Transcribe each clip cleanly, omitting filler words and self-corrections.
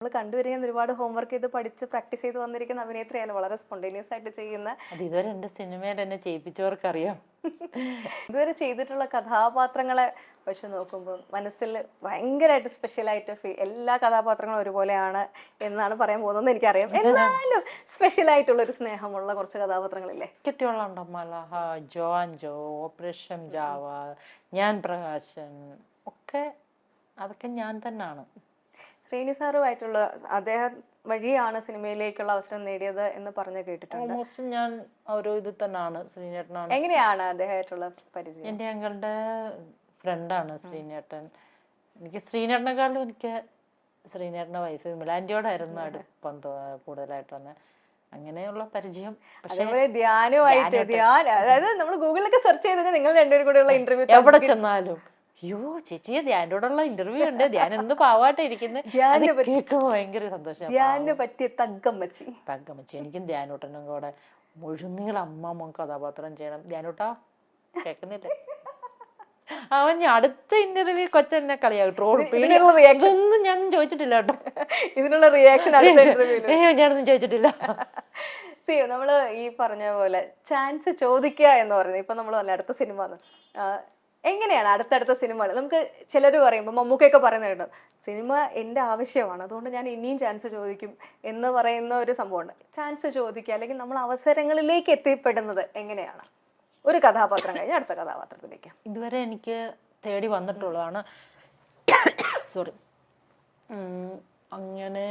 നമ്മൾ കണ്ടുവരികയും ഒരുപാട് ഹോംവർക്ക് ചെയ്ത് പഠിച്ച് പ്രാക്ടീസ് ചെയ്ത് വന്നിരിക്കുന്ന അഭിനേത്രിയാണ്. വളരെ സ്പോണ്ടേനിയസ് ആയിട്ട് ചെയ്യുന്ന. അത് ഇതുവരെ എന്റെ സിനിമയിൽ എന്നെ ചെയ്യിപ്പിച്ചവർക്കറിയാം. ഇതുവരെ ചെയ്തിട്ടുള്ള കഥാപാത്രങ്ങളെ വെച്ച് നോക്കുമ്പോൾ മനസ്സിൽ ഭയങ്കരമായിട്ട് സ്പെഷ്യലായിട്ട് എല്ലാ കഥാപാത്രങ്ങളും ഒരുപോലെയാണ് എന്നാണ് പറയാൻ പോകുന്നത് എനിക്കറിയാം. എന്നാലും സ്പെഷ്യലായിട്ടുള്ള ഒരു സ്നേഹമുള്ള കുറച്ച് കഥാപാത്രങ്ങളില്ലേ? കിട്ടിയുള്ള മലഹ, ജോൻ ജോ, ഓപ്പറേഷൻ ജാവ, ഞാൻ പ്രകാശൻ ഒക്കെ അതൊക്കെ ഞാൻ തന്നെയാണ്. ശ്രീനി സാറുമായിട്ടുള്ള അദ്ദേഹം വഴിയാണ് സിനിമയിലേക്കുള്ള അവസരം നേടിയത് എന്ന് പറഞ്ഞു കേട്ടിട്ടുണ്ട്. ഓൾമോസ്റ്റ് ഞാൻ ഒരു ഇത് തന്നെയാണ്. ശ്രീനേട്ടനാണ്. എങ്ങനെയാണ് അദ്ദേഹമായിട്ടുള്ള പരിചയം? എൻ്റെ അങ്ങളുടെ ഫ്രണ്ടാണ് ശ്രീനേട്ടൻ. എനിക്ക് ശ്രീനേട്ടനെക്കാളും എനിക്ക് ശ്രീനേട്ടൻ്റെ വൈഫ് വിമലാൻ്റിയോടായിരുന്നു അടുപ്പം കൂടുതലായിട്ട് തന്നെ. അങ്ങനെയുള്ള പരിചയം. പക്ഷേ ധ്യാനുമായിട്ട് അതായത് നമ്മൾ ഗൂഗിളിലൊക്കെ സെർച്ച് ചെയ്തത് നിങ്ങൾ രണ്ടുപേരും കൂടെയുള്ള ഇന്റർവ്യൂ എവിടെ ചെന്നാലും അയ്യോ ചേച്ചിയെ ധ്യാനോടുള്ള ഇന്റർവ്യൂ ഉണ്ട്, ധ്യാൻ എന്ത് പാവാട്ടെ ഇരിക്കുന്നത്, കേൾക്കുമ്പോ ഭയങ്കര സന്തോഷം. ധ്യാനിന് പറ്റിയ തങ്കമ്മച്ചി. എനിക്കും ധ്യാനോട്ടനും കൂടെ മുഴുനീളം അമ്മ കഥാപാത്രം ചെയ്യണം. ധ്യാനോട്ടാ കേൾക്കുന്നില്ലേ? അവൻ അടുത്ത ഇന്റർവ്യൂ കൊച്ചെന്നെ കളിയാകും, ട്രോൾ. ഇതൊന്നും ഞാൻ ചോദിച്ചിട്ടില്ല കേട്ടോ, ഇതിനുള്ള റിയാക്ഷൻ ഞാനൊന്നും ചോദിച്ചിട്ടില്ല. നമ്മള് ഈ പറഞ്ഞ പോലെ ചാൻസ് ചോദിക്കുക എന്ന് പറയുന്നത് ഇപ്പൊ നമ്മൾ അടുത്ത സിനിമ എങ്ങനെയാണ് അടുത്തടുത്ത സിനിമകൾ നമുക്ക് ചിലർ പറയുമ്പോൾ മമ്മൂക്കൊക്കെ പറയുന്നുണ്ട് സിനിമ എൻ്റെ ആവശ്യമാണ് അതുകൊണ്ട് ഞാൻ ഇനിയും ചാൻസ് ചോദിക്കും എന്ന് പറയുന്ന ഒരു സംഭവമുണ്ട്. ചാൻസ് ചോദിക്കുക അല്ലെങ്കിൽ നമ്മൾ അവസരങ്ങളിലേക്ക് എത്തിപ്പെടുന്നത് എങ്ങനെയാണ്? ഒരു കഥാപാത്രം കഴിഞ്ഞ് അടുത്ത കഥാപാത്രത്തിലേക്ക് ഇതുവരെ എനിക്ക് തേടി വന്നിട്ടുള്ളതാണ്. സോറി, അങ്ങനെ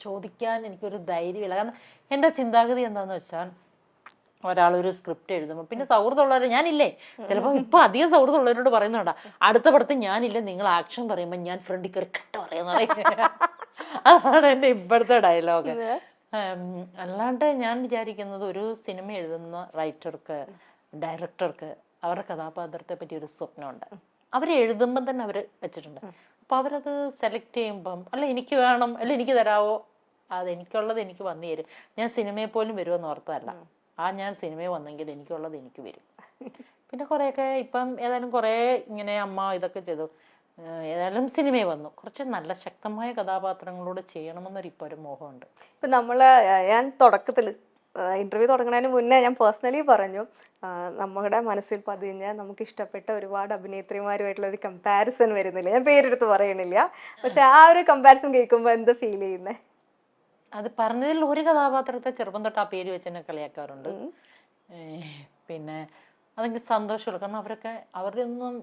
ചോദിക്കാൻ എനിക്കൊരു ധൈര്യമില്ല. കാരണം എൻ്റെ ചിന്താഗതി എന്താണെന്ന് വെച്ചാൽ ഒരാളൊരു സ്ക്രിപ്റ്റ് എഴുതുമ്പോൾ പിന്നെ സൗഹൃദമുള്ളവരെ ഞാനില്ലേ, ചിലപ്പോൾ ഇപ്പൊ അധികം സൗഹൃദമുള്ളവരോട് പറയുന്നുണ്ടാ അടുത്ത പടത്തിൽ ഞാനില്ല നിങ്ങൾ ആക്ഷൻ പറയുമ്പോൾ ഞാൻ ഫ്രണ്ടിൽ കയറി കട്ട പറയുന്ന അതാണ് എൻ്റെ ഇപ്പോഴത്തെ ഡയലോഗ്. അല്ലാണ്ട് ഞാൻ വിചാരിക്കുന്നത് ഒരു സിനിമ എഴുതുന്ന റൈറ്റർക്ക്, ഡയറക്ടർക്ക് അവരുടെ കഥാപാത്രത്തെ പറ്റി ഒരു സ്വപ്നമുണ്ട്. അവരെ എഴുതുമ്പം തന്നെ അവർ വെച്ചിട്ടുണ്ട്. അപ്പൊ അവരത് സെലക്ട് ചെയ്യുമ്പം അല്ല എനിക്ക് വേണം അല്ല എനിക്ക് തരാവോ, അത് എനിക്കുള്ളത് എനിക്ക് വന്നു തരും. ഞാൻ സിനിമയിൽ പോലും വരുമെന്ന് ഓർത്തതല്ല, ഞാൻ സിനിമയിൽ വന്നെങ്കിൽ എനിക്കുള്ളത് എനിക്ക് വരും. പിന്നെ കുറേയൊക്കെ ഇപ്പം ഏതായാലും കുറേ ഇങ്ങനെ അമ്മ ഇതൊക്കെ ചെയ്തു, ഏതായാലും സിനിമയിൽ വന്നു. കുറച്ച് നല്ല ശക്തമായ കഥാപാത്രങ്ങളോട് ചെയ്യണമെന്നൊരു ഇപ്പോൾ ഒരു മോഹമുണ്ട്. ഇപ്പം ഞാൻ തുടക്കത്തിൽ ഇന്റർവ്യൂ തുടങ്ങുന്നതിന് മുന്നേ ഞാൻ പേഴ്സണലി പറഞ്ഞു നമ്മുടെ മനസ്സിൽ പതിഞ്ഞ നമുക്ക് ഇഷ്ടപ്പെട്ട ഒരുപാട് അഭിനേത്രിമാരുമായിട്ടുള്ള ഒരു കമ്പാരിസൺ വരുന്നില്ല. ഞാൻ പേരെടുത്ത് പറയണില്ല, പക്ഷെ ആ ഒരു കമ്പാരിസൺ കേൾക്കുമ്പോൾ എന്ത് ഫീൽ ചെയ്യുന്നേ? അത് പറഞ്ഞതിൽ ഒരു കഥാപാത്രത്തെ ചെറുപ്പം തൊട്ട് ആ പേര് വെച്ച് തന്നെ കളിയാക്കാറുണ്ട്. പിന്നെ അതെനിക്ക് സന്തോഷമുള്ളൂ. കാരണം അവരുടെ ഒന്നും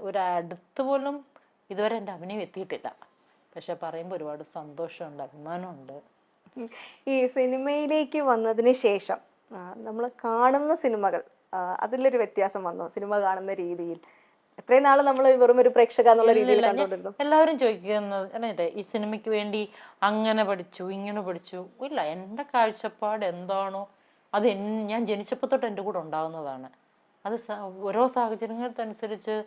ഒരു അടുത്ത് പോലും ഇതുവരെ എൻ്റെ അഭിനയം എത്തിയിട്ടില്ല. പക്ഷെ പറയുമ്പോൾ ഒരുപാട് സന്തോഷമുണ്ട്, അഭിമാനമുണ്ട്. ഈ സിനിമയിലേക്ക് വന്നതിന് ശേഷം നമ്മൾ കാണുന്ന സിനിമകൾ അതിലൊരു വ്യത്യാസം വന്നു? സിനിമ കാണുന്ന രീതിയിൽ എത്രയും നാള് നമ്മൾ വെറും ഒരു പ്രേക്ഷക എന്നുള്ള രീതിയിൽ കണ്ടുകൊണ്ടിരുന്നു. എല്ലാവരും ചോദിക്കുന്നത് ഈ സിനിമയ്ക്ക് വേണ്ടി അങ്ങനെ പഠിച്ചു ഇങ്ങനെ പഠിച്ചു. ഇല്ല, എൻ്റെ കാഴ്ചപ്പാട് എന്താണോ അത് ഞാൻ ജനിച്ചപ്പോൾ തൊട്ട് എൻ്റെ കൂടെ ഉണ്ടാകുന്നതാണ്. അത് ഓരോ സാഹചര്യങ്ങൾക്കനുസരിച്ച്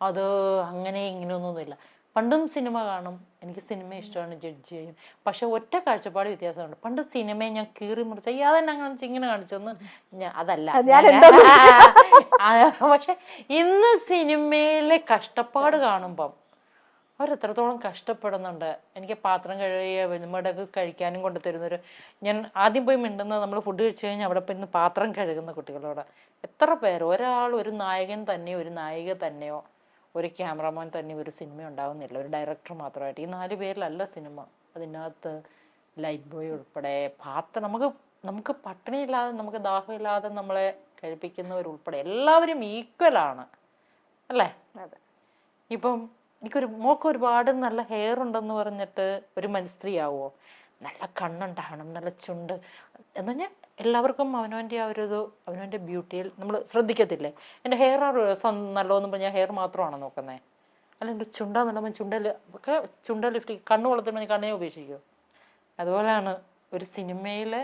അത് അങ്ങനെ ഇങ്ങനെയൊന്നുമില്ല. പണ്ടും സിനിമ കാണും, എനിക്ക് സിനിമ ഇഷ്ടമാണ്, ജഡ്ജ് ചെയ്യും. പക്ഷെ ഒറ്റ കാഴ്ചപ്പാട് വ്യത്യാസമുണ്ട്. പണ്ട് സിനിമയെ ഞാൻ കീറി മുറിച്ച അതെന്നെ കാണിച്ചു ഇങ്ങനെ കാണിച്ചൊന്ന് അതല്ല. പക്ഷെ ഇന്ന് സിനിമയിലെ കഷ്ടപ്പാട് കാണുമ്പം അവരെത്രത്തോളം കഷ്ടപ്പെടുന്നുണ്ട്. എനിക്ക് പാത്രം കഴുകിയ വെലുമടക്ക് കഴിക്കാനും കൊണ്ട് തരുന്നൊരു, ഞാൻ ആദ്യം പോയി മിണ്ടുന്നത് നമ്മൾ ഫുഡ് കഴിച്ചു കഴിഞ്ഞാൽ അവിടെ പോയി പാത്രം കഴുകുന്ന കുട്ടികളോട്. എത്ര പേര്, ഒരാൾ ഒരു നായകൻ തന്നെയോ ഒരു നായിക തന്നെയോ ഒരു ക്യാമറമാൻ തന്നെ ഒരു സിനിമ ഉണ്ടാകുന്നില്ല, ഒരു ഡയറക്ടർ മാത്രമായിട്ട്. ഈ 4 പേരിലല്ല സിനിമ. അതിനകത്ത് ലൈറ്റ് ബോയ് ഉൾപ്പെടെ പാത്രം നമുക്ക് പട്ടിണിയില്ലാതെ നമുക്ക് ദാഹമില്ലാതെ നമ്മളെ കഴിപ്പിക്കുന്നവരുൾപ്പെടെ എല്ലാവരും ഈക്വലാണ് അല്ലേ? ഇപ്പം മോക്ക് ഒരുപാട് നല്ല ഹെയർ ഉണ്ടെന്ന് പറഞ്ഞിട്ട് ഒരു സ്ത്രീ ആവുമോ? നല്ല കണ്ണുണ്ടാവണം, നല്ല ചുണ്ട് എന്ന് പറഞ്ഞാൽ എല്ലാവർക്കും അവനവൻ്റെ ആ ഒരു അവനവൻ്റെ ബ്യൂട്ടിയിൽ നമ്മൾ ശ്രദ്ധിക്കത്തില്ലേ? എൻ്റെ ഹെയർ നല്ലോന്നും പറഞ്ഞാൽ ഹെയർ മാത്രമാണോ നോക്കുന്നത്? അല്ല എൻ്റെ ചുണ്ടാന്നുള്ളപ്പോൾ ചുണ്ട ലിഫ്റ്റ് കണ്ണ് വളർത്തുമ്പോൾ കണ്ണിനെ ഉപേക്ഷിക്കുമോ? അതുപോലെയാണ് ഒരു സിനിമയിലെ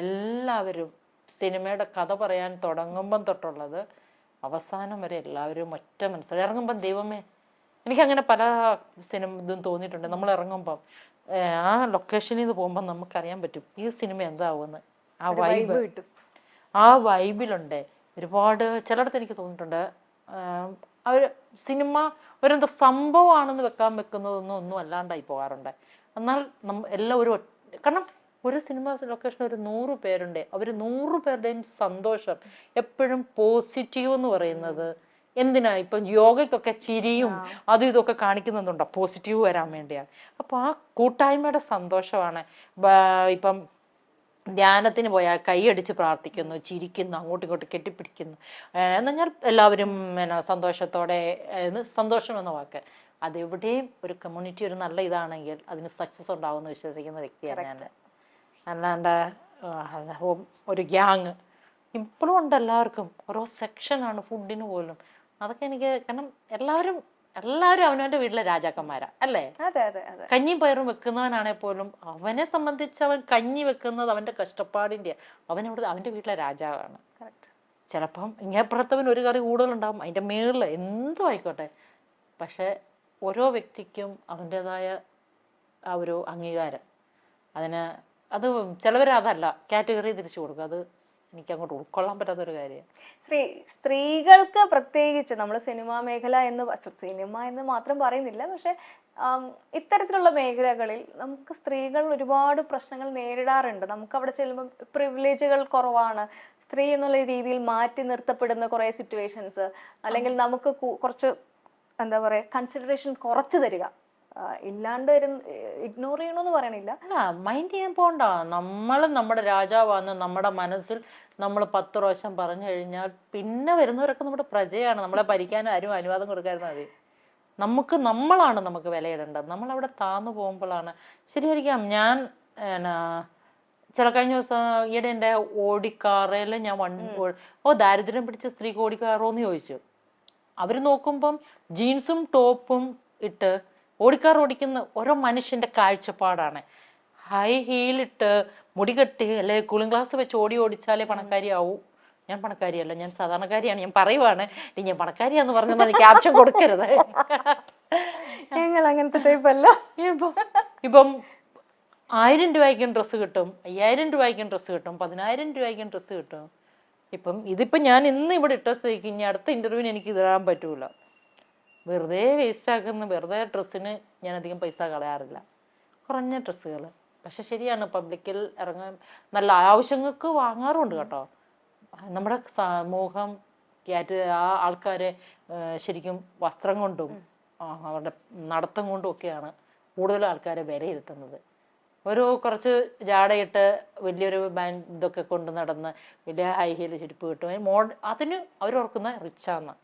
എല്ലാവരും സിനിമയുടെ കഥ പറയാൻ തുടങ്ങുമ്പം തൊട്ടുള്ളത് അവസാനം വരെ എല്ലാവരും ഒറ്റ മനസ്സിലായി ഇറങ്ങുമ്പം ദൈവമേ, എനിക്കങ്ങനെ പല ഇതും തോന്നിയിട്ടുണ്ട്. നമ്മൾ ഇറങ്ങുമ്പം ആ ലൊക്കേഷനിൽ നിന്ന് പോകുമ്പോൾ നമുക്കറിയാൻ പറ്റും ഈ സിനിമ എന്താവുമെന്ന്. ആ വൈബിലുണ്ട് ഒരുപാട്. ചിലയിടത്ത് എനിക്ക് തോന്നിയിട്ടുണ്ട് അവർ സിനിമ ഒരെന്താ സംഭവമാണെന്ന് വെക്കുന്നതൊന്നും അല്ലാണ്ടായി പോകാറുണ്ട്. എന്നാൽ എല്ലാം ഒരു കാരണം ഒരു സിനിമ ലൊക്കേഷൻ ഒരു 100 പേരുണ്ട്, അവർ 100 പേരുടെയും സന്തോഷം എപ്പോഴും പോസിറ്റീവ് എന്ന് പറയുന്നത് എന്തിനാ? ഇപ്പം യോഗയ്ക്കൊക്കെ ചിരിയും അതും ഇതൊക്കെ കാണിക്കുന്നുണ്ടോ? പോസിറ്റീവ് വരാൻ വേണ്ടിയാണ്. അപ്പൊ ആ കൂട്ടായ്മയുടെ സന്തോഷമാണ്. ഇപ്പം ധ്യാനത്തിന് പോയാൽ കൈയടിച്ച് പ്രാർത്ഥിക്കുന്നു, ചിരിക്കുന്നു, അങ്ങോട്ടും ഇങ്ങോട്ടും കെട്ടിപ്പിടിക്കുന്നു എന്ന് പറഞ്ഞാൽ എല്ലാവരും സന്തോഷത്തോടെ, സന്തോഷം എന്ന വാക്ക് അതെവിടെയും ഒരു കമ്മ്യൂണിറ്റി ഒരു നല്ല ഇതാണെങ്കിൽ അതിന് സക്സസ് ഉണ്ടാവുമെന്ന് വിശ്വസിക്കുന്ന വ്യക്തിയാണ് ഞാൻ. അല്ലാണ്ട് ഒരു ഗ്യാങ് ഇപ്പോഴും ഉണ്ട്, എല്ലാവർക്കും ഓരോ സെക്ഷനാണ് ഫുഡിന് പോലും. അതൊക്കെ എനിക്ക് കാരണം എല്ലാവരും അവനവന്റെ വീട്ടിലെ രാജാക്കന്മാരാ അല്ലേ? കഞ്ഞിയും പയറും വെക്കുന്നവനാണെ പോലും അവനെ സംബന്ധിച്ച് അവൻ കഞ്ഞി വെക്കുന്നത് അവന്റെ കഷ്ടപ്പാടിന്റെ, അവന്റെ വീട്ടിലെ രാജാവാണ്. ചിലപ്പം ഇങ്ങേപ്പുറത്തവൻ ഒരു കറി കൂടുതലുണ്ടാവും, അതിന്റെ മേളില് എന്തും ആയിക്കോട്ടെ. പക്ഷെ ഓരോ വ്യക്തിക്കും അവൻ്റെതായ ആ ഒരു അംഗീകാരം, അത് ചിലവരതല്ല കാറ്റഗറി തിരിച്ചു കൊടുക്കും. അത് എനിക്ക് അങ്ങോട്ട് ഉൾക്കൊള്ളാൻ പറ്റാത്തൊരു കാര്യമാണ്. സ്ത്രീകൾക്ക് പ്രത്യേകിച്ച് നമ്മൾ സിനിമാ മേഖല സിനിമ എന്ന് മാത്രം പറയുന്നില്ല, പക്ഷെ ഇത്തരത്തിലുള്ള മേഖലകളിൽ നമുക്ക് സ്ത്രീകൾ ഒരുപാട് പ്രശ്നങ്ങൾ നേരിടാറുണ്ട്. നമുക്ക് അവിടെ ചെല്ലുമ്പോൾ പ്രിവിലേജുകൾ കുറവാണ്, സ്ത്രീ എന്നുള്ള രീതിയിൽ മാറ്റി നിർത്തപ്പെടുന്ന കുറെ സിറ്റുവേഷൻസ്, അല്ലെങ്കിൽ നമുക്ക് കുറച്ച് എന്താ പറയാ കൺസിഡറേഷൻ കുറച്ച് തരിക, ഇല്ലാണ്ട് ഇഗ്നോർ ചെയ്യണമെന്ന് പറയണില്ല, അല്ല മൈൻഡ് ചെയ്യാൻ പോണ്ട. നമ്മുടെ രാജാവാന്ന് നമ്മുടെ മനസ്സിൽ നമ്മൾ 10 പ്രാവശ്യം പറഞ്ഞു കഴിഞ്ഞാൽ പിന്നെ വരുന്നവരൊക്കെ നമ്മുടെ പ്രജയാണ്. നമ്മളെ ഭരിക്കാൻ ആരും അനുവാദം കൊടുക്കാതിരുന്നാൽ മതി. നമ്മളാണ് നമുക്ക് വിലയിടേണ്ടത്. നമ്മളവിടെ താന്നു പോകുമ്പോഴാണ് ശരിയായിരിക്കാം. ഞാൻ കഴിഞ്ഞ ദിവസം ഈയിടെ എൻ്റെ ഓടിക്കാറയിൽ ഞാൻ ദാരിദ്ര്യം പിടിച്ച സ്ത്രീക്ക് ഓടിക്കാറോന്ന് ചോദിച്ചു. അവര് നോക്കുമ്പം ജീൻസും ടോപ്പും ഇട്ട് ഓടിക്കാർ ഓടിക്കുന്ന ഓരോ മനുഷ്യന്റെ കാഴ്ചപ്പാടാണ്. ഹൈ ഹീലിട്ട് മുടി കെട്ടി അല്ലെ കൂളിംഗ് ഗ്ലാസ് വെച്ച് ഓടിച്ചാലേ പണക്കാരിയാവൂ. ഞാൻ പണക്കാരിയല്ല, ഞാൻ സാധാരണക്കാരിയാണ്. ഞാൻ പറയുവാണ്, ഞാൻ പണക്കാരിയാന്ന് പറഞ്ഞാൽ ക്യാപ്ഷൻ കൊടുക്കരുത്. ഞങ്ങൾ അങ്ങനത്തെ ടൈപ്പല്ല. ഇപ്പം 1000 രൂപയ്ക്കും ഡ്രസ്സ് കിട്ടും, 5000 രൂപയ്ക്കും ഡ്രസ്സ് കിട്ടും, 10000 രൂപയ്ക്കും ഡ്രസ്സ് കിട്ടും. ഇതിപ്പം ഞാൻ ഇന്ന് ഇവിടെ ഇട്ട സ്ഥിതിക്ക് ഇനി അടുത്ത ഇന്റർവ്യൂവിന് എനിക്ക് ഇടാൻ പറ്റൂല. വെറുതെ വേസ്റ്റ് ആക്കുന്ന വെറുതെ ഡ്രസ്സിന് ഞാൻ അധികം പൈസ കളയാറില്ല, കുറഞ്ഞ ഡ്രസ്സുകൾ. പക്ഷെ ശരിയാണ്, പബ്ലിക്കിൽ ഇറങ്ങാൻ നല്ല ആവശ്യങ്ങൾക്ക് വാങ്ങാറുണ്ട് കേട്ടോ. നമ്മുടെ സമൂഹം ആ ആൾക്കാരെ ശരിക്കും വസ്ത്രം കൊണ്ടും അവരുടെ നടത്തം കൊണ്ടും ഒക്കെയാണ് കൂടുതൽ ആൾക്കാരെ വിലയിരുത്തുന്നത്. കുറച്ച് ജാടയിട്ട് വലിയൊരു ഇതൊക്കെ കൊണ്ട് നടന്ന് വലിയ ഹൈ ഹീൽ ചെരുപ്പ് കിട്ടും, അതിന് അവർ ഓർക്കുന്ന റിച്ചാന്ന്.